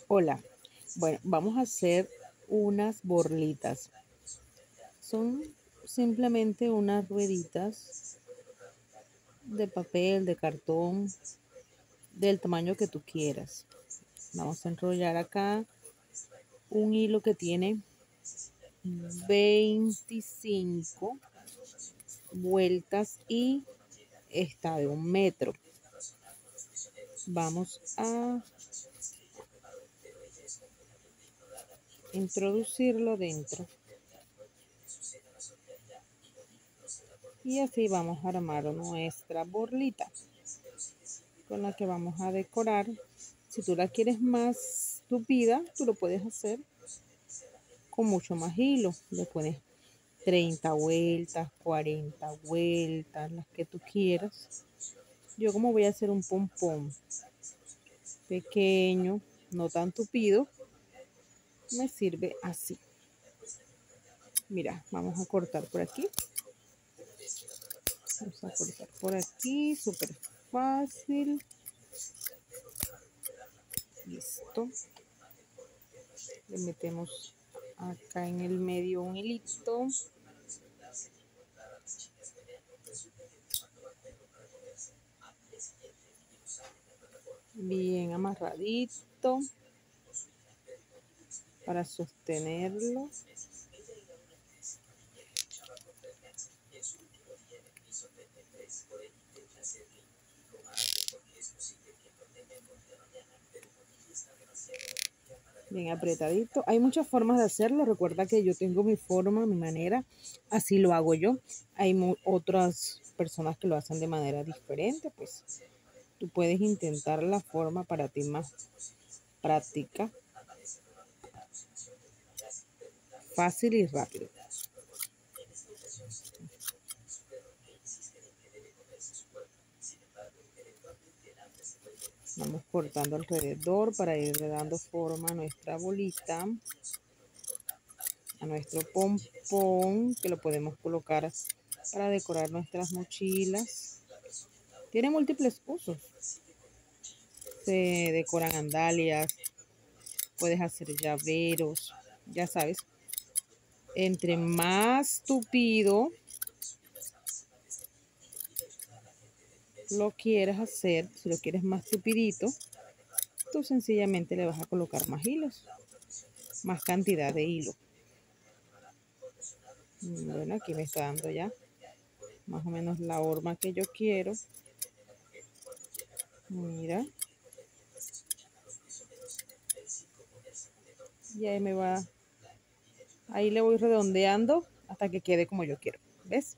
Hola, bueno, vamos a hacer unas borlitas. Son simplemente unas rueditas de papel, de cartón, del tamaño que tú quieras. Vamos a enrollar acá un hilo que tiene 25 vueltas y está de 1 metro. Vamos a introducirlo dentro. Y así vamos a armar nuestra borlita con la que vamos a decorar. Si tú la quieres más tupida, tú lo puedes hacer con mucho más hilo. Le pones 30 vueltas, 40 vueltas, las que tú quieras. Yo como voy a hacer un pompón pequeño, no tan tupido, me sirve así. Mira, vamos a cortar por aquí. Vamos a cortar por aquí, súper fácil. Listo. Le metemos acá en el medio un hilito. Bien amarradito para sostenerlo. Bien apretadito. Hay muchas formas de hacerlo. Recuerda que yo tengo mi forma, mi manera. Así lo hago yo. Hay otras personas que lo hacen de manera diferente. Pues tú puedes intentar la forma para ti más práctica, fácil y rápido. Vamos cortando alrededor para ir dando forma a nuestra bolita, a nuestro pompón, que lo podemos colocar para decorar nuestras mochilas. Tiene múltiples usos. Se decoran sandalias, puedes hacer llaveros, ya sabes. Entre más tupido lo quieras hacer, si lo quieres más tupidito, tú sencillamente le vas a colocar más hilos, más cantidad de hilo. Bueno, aquí me está dando ya más o menos la forma que yo quiero. Mira. Y ahí me va, ahí le voy redondeando hasta que quede como yo quiero. ¿Ves?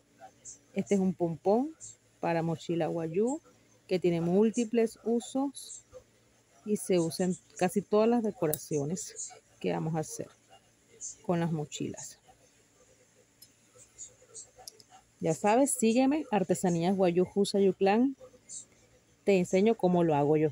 Este es un pompón para mochila guayú que tiene múltiples usos y se usa en casi todas las decoraciones que vamos a hacer con las mochilas. Ya sabes, sígueme, Artesanías Guayú Jusayuclán. Te enseño cómo lo hago yo.